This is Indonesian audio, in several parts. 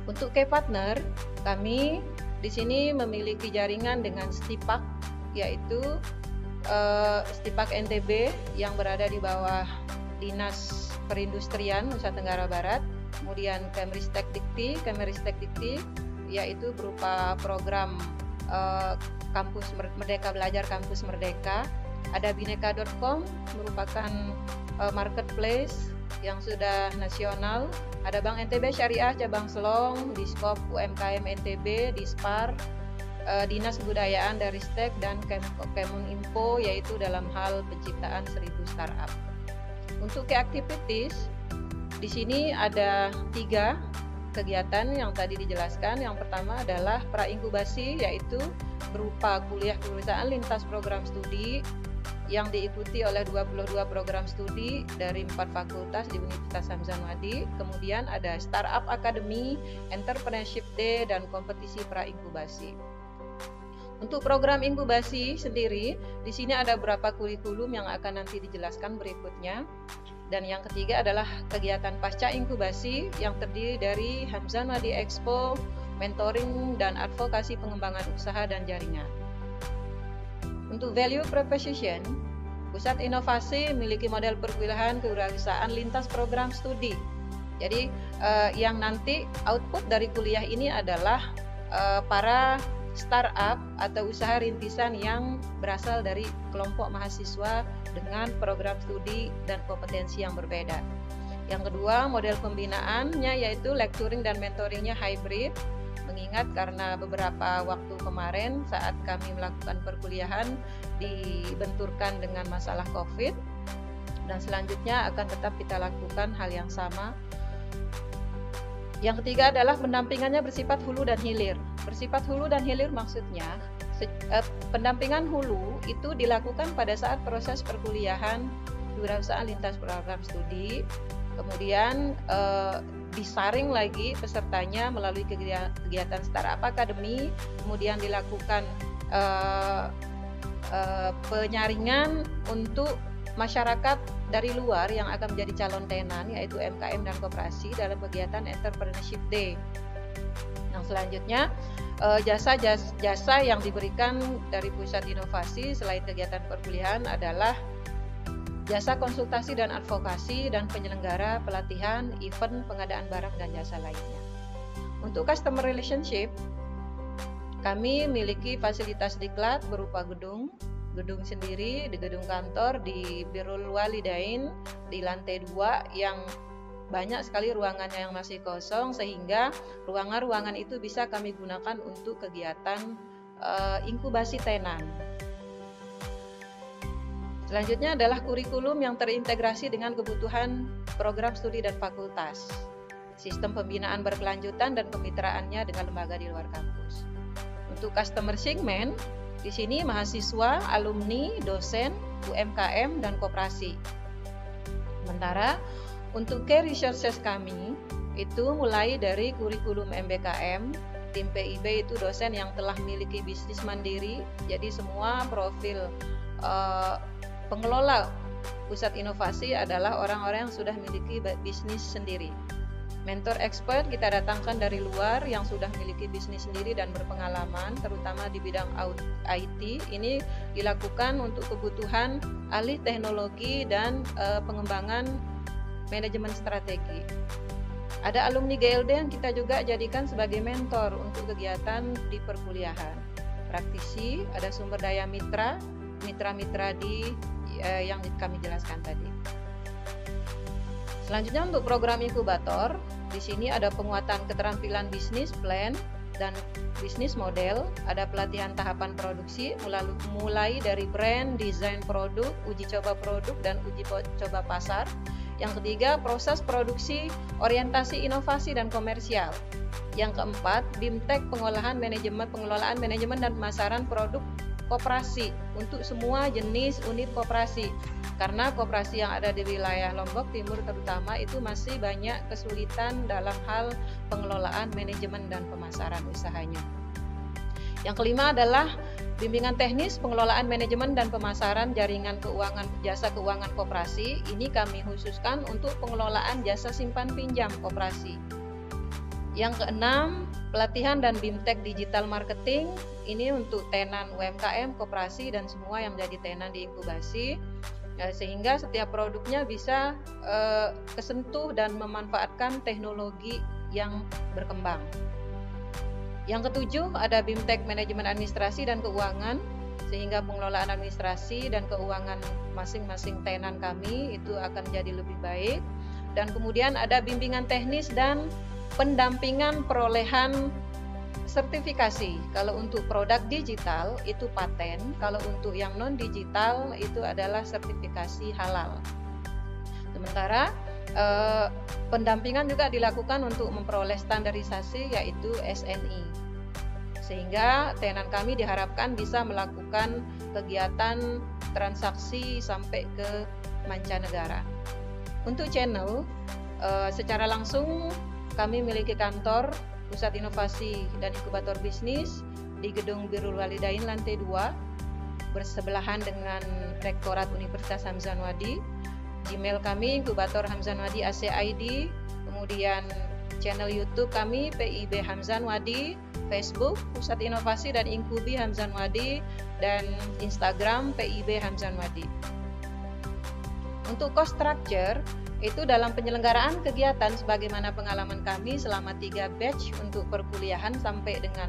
Untuk key partner, kami di sini memiliki jaringan dengan Stipak, yaitu Stipak NTB yang berada di bawah Dinas Perindustrian Nusa Tenggara Barat, kemudian Kemristek Dikti yaitu berupa program Kampus Merdeka Belajar Kampus Merdeka. Ada Bineka.com merupakan marketplace yang sudah nasional. Ada Bank NTB Syariah Cabang Selong, Diskop UMKM NTB, Dispar, Dinas Kebudayaan dari Ristek dan Kemeninfo, yaitu dalam hal penciptaan 1000 startup. Untuk key activities, di sini ada 3 kegiatan yang tadi dijelaskan. Yang pertama adalah pra-inkubasi, yaitu berupa kuliah kewirausahaan lintas program studi yang diikuti oleh 22 program studi dari 4 fakultas di Universitas Hamzah Madi. Kemudian ada Startup Academy, Entrepreneurship Day, dan kompetisi pra-inkubasi. Untuk program inkubasi sendiri, di sini ada beberapa kurikulum yang akan nanti dijelaskan berikutnya. Dan yang ketiga adalah kegiatan pasca inkubasi yang terdiri dari Hamzah Madi Expo, mentoring dan advokasi pengembangan usaha dan jaringan. Untuk value proposition, Pusat Inovasi memiliki model perkuliahan kewirausahaan lintas program studi. Jadi yang nanti output dari kuliah ini adalah para startup atau usaha rintisan yang berasal dari kelompok mahasiswa dengan program studi dan kompetensi yang berbeda. Yang kedua, model pembinaannya yaitu lecturing dan mentoringnya hybrid. Mengingat karena beberapa waktu kemarin saat kami melakukan perkuliahan dibenturkan dengan masalah COVID, dan selanjutnya akan tetap kita lakukan hal yang sama. Yang ketiga adalah pendampingannya bersifat hulu dan hilir. Bersifat hulu dan hilir maksudnya pendampingan hulu itu dilakukan pada saat proses perkuliahan kewirausahaan lintas program studi, kemudian disaring lagi pesertanya melalui kegiatan Startup Academy, kemudian dilakukan penyaringan untuk masyarakat dari luar yang akan menjadi calon tenan, yaitu UMKM dan koperasi dalam kegiatan Entrepreneurship Day. Yang selanjutnya, jasa yang diberikan dari Pusat Inovasi selain kegiatan perkuliahan adalah jasa konsultasi dan advokasi dan penyelenggara pelatihan, event, pengadaan barang dan jasa lainnya. Untuk customer relationship, kami memiliki fasilitas diklat berupa gedung sendiri, di gedung kantor di Birrul Walidain di lantai 2 yang banyak sekali ruangannya yang masih kosong, sehingga ruangan-ruangan itu bisa kami gunakan untuk kegiatan inkubasi tenan. Selanjutnya adalah kurikulum yang terintegrasi dengan kebutuhan program studi dan fakultas, sistem pembinaan berkelanjutan dan kemitraannya dengan lembaga di luar kampus. Untuk customer segment, di sini mahasiswa, alumni, dosen, UMKM, dan koperasi. Sementara untuk key resources kami itu mulai dari kurikulum MBKM, tim PIB itu dosen yang telah memiliki bisnis mandiri, jadi semua profil pengelola pusat inovasi adalah orang-orang yang sudah memiliki bisnis sendiri. Mentor expert kita datangkan dari luar yang sudah memiliki bisnis sendiri dan berpengalaman, terutama di bidang IT. Ini dilakukan untuk kebutuhan ahli teknologi dan pengembangan manajemen strategi. Ada alumni GLD yang kita juga jadikan sebagai mentor untuk kegiatan di perkuliahan. Praktisi, ada sumber daya mitra-mitra yang kami jelaskan tadi. Selanjutnya untuk program inkubator, di sini ada penguatan keterampilan bisnis plan dan bisnis model, ada pelatihan tahapan produksi mulai dari brand, desain produk, uji coba produk dan uji coba pasar. Yang ketiga, proses produksi, orientasi inovasi dan komersial. Yang keempat, BIMTEK pengelolaan manajemen dan pemasaran produk koperasi untuk semua jenis unit koperasi, karena koperasi yang ada di wilayah Lombok Timur terutama itu masih banyak kesulitan dalam hal pengelolaan manajemen dan pemasaran usahanya. Yang kelima adalah bimbingan teknis pengelolaan manajemen dan pemasaran jaringan keuangan jasa keuangan koperasi. Ini kami khususkan untuk pengelolaan jasa simpan pinjam koperasi. Yang keenam, pelatihan dan BIMTEK digital marketing. Ini untuk tenan UMKM, koperasi, dan semua yang menjadi tenan di inkubasi, sehingga setiap produknya bisa kesentuh dan memanfaatkan teknologi yang berkembang. Yang ketujuh, ada BIMTEK manajemen administrasi dan keuangan, sehingga pengelolaan administrasi dan keuangan masing-masing tenan kami itu akan jadi lebih baik. Dan kemudian ada bimbingan teknis dan pendampingan perolehan sertifikasi. Kalau untuk produk digital itu paten, kalau untuk yang non digital itu adalah sertifikasi halal. Sementara pendampingan juga dilakukan untuk memperoleh standarisasi, yaitu SNI, sehingga tenan kami diharapkan bisa melakukan kegiatan transaksi sampai ke mancanegara. Untuk channel, secara langsung kami memiliki kantor Pusat Inovasi dan Inkubator Bisnis di Gedung Birrul Walidain lantai 2, bersebelahan dengan Rektorat Universitas Hamzah Anwadi. Gmail kami Inkubator Hamzah Anwadi ACID, kemudian channel YouTube kami PIB Hamzah Anwadi, Facebook Pusat Inovasi dan Inkubi Hamzah Anwadi, dan Instagram PIB Hamzah Anwadi. Untuk cost structure, itu dalam penyelenggaraan kegiatan sebagaimana pengalaman kami selama 3 batch untuk perkuliahan sampai dengan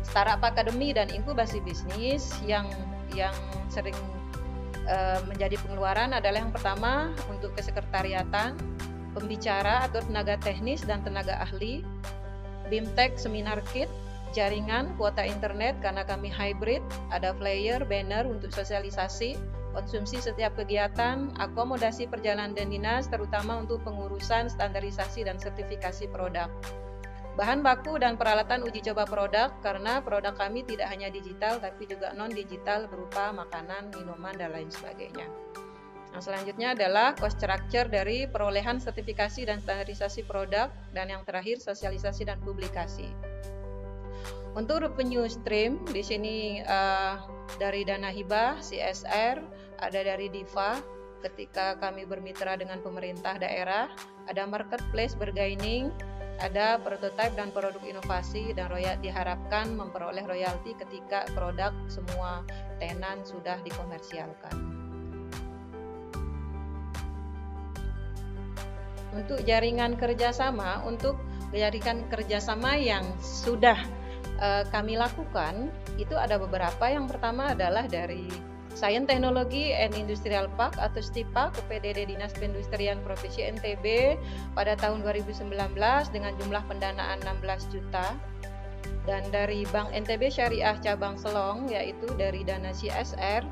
Startup Academy dan inkubasi bisnis, yang sering menjadi pengeluaran adalah yang pertama untuk kesekretariatan, pembicara atau tenaga teknis dan tenaga ahli, BIMTEK seminar kit, jaringan, kuota internet karena kami hybrid, ada flyer, banner untuk sosialisasi, konsumsi setiap kegiatan, akomodasi perjalanan dan dinas terutama untuk pengurusan standarisasi dan sertifikasi produk. Bahan baku dan peralatan uji coba produk karena produk kami tidak hanya digital tapi juga non digital berupa makanan, minuman dan lain sebagainya. Nah, selanjutnya adalah cost structure dari perolehan sertifikasi dan standarisasi produk, dan yang terakhir sosialisasi dan publikasi. Untuk revenue stream di sini dari dana hibah, CSR, ada dari DIVA ketika kami bermitra dengan pemerintah daerah, ada marketplace bergaining, ada prototipe dan produk inovasi, dan diharapkan memperoleh royalti ketika produk semua tenan sudah dikomersialkan. Untuk jaringan kerjasama, yang sudah kami lakukan itu ada beberapa. Yang pertama adalah dari Science Technology and Industrial Park atau STIPAK UPDD Dinas Perindustrian Provinsi NTB pada tahun 2019 dengan jumlah pendanaan 16 juta, dan dari Bank NTB Syariah Cabang Selong yaitu dari dana CSR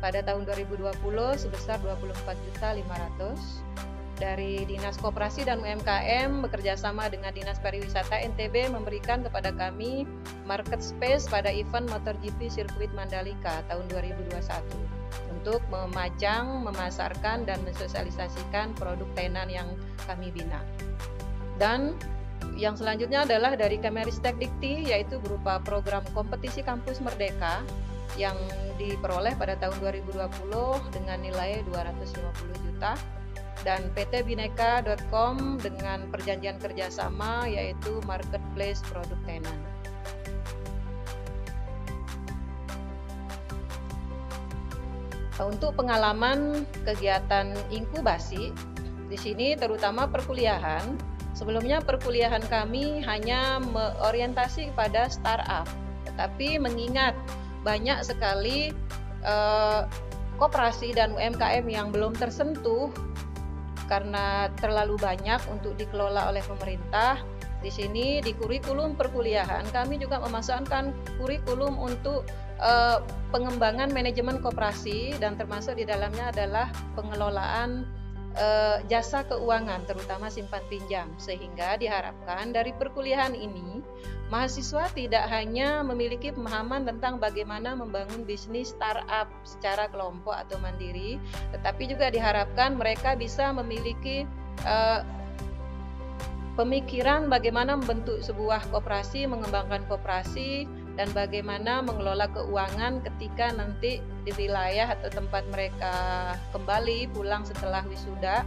pada tahun 2020 sebesar 24.500.000. Dari Dinas Koperasi dan UMKM bekerjasama dengan Dinas Pariwisata NTB memberikan kepada kami market space pada event MotoGP Sirkuit Mandalika tahun 2021 untuk memajang, memasarkan, dan mensosialisasikan produk tenan yang kami bina. Dan yang selanjutnya adalah dari Kemenristek Dikti, yaitu berupa program kompetisi kampus merdeka yang diperoleh pada tahun 2020 dengan nilai 250 juta. Dan PT Bineka.com dengan perjanjian kerjasama yaitu marketplace produk tenan. Untuk pengalaman kegiatan inkubasi di sini terutama perkuliahan. Sebelumnya perkuliahan kami hanya orientasi pada startup, tetapi mengingat banyak sekali koperasi dan UMKM yang belum tersentuh karena terlalu banyak untuk dikelola oleh pemerintah. Di sini di kurikulum perkuliahan kami juga memasukkan kurikulum untuk pengembangan manajemen koperasi, dan termasuk di dalamnya adalah pengelolaan jasa keuangan terutama simpan pinjam, sehingga diharapkan dari perkuliahan ini mahasiswa tidak hanya memiliki pemahaman tentang bagaimana membangun bisnis startup secara kelompok atau mandiri, tetapi juga diharapkan mereka bisa memiliki pemikiran bagaimana membentuk sebuah koperasi, mengembangkan koperasi, dan bagaimana mengelola keuangan ketika nanti di wilayah atau tempat mereka kembali pulang setelah wisuda.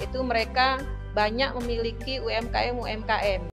Itu mereka banyak memiliki UMKM-UMKM.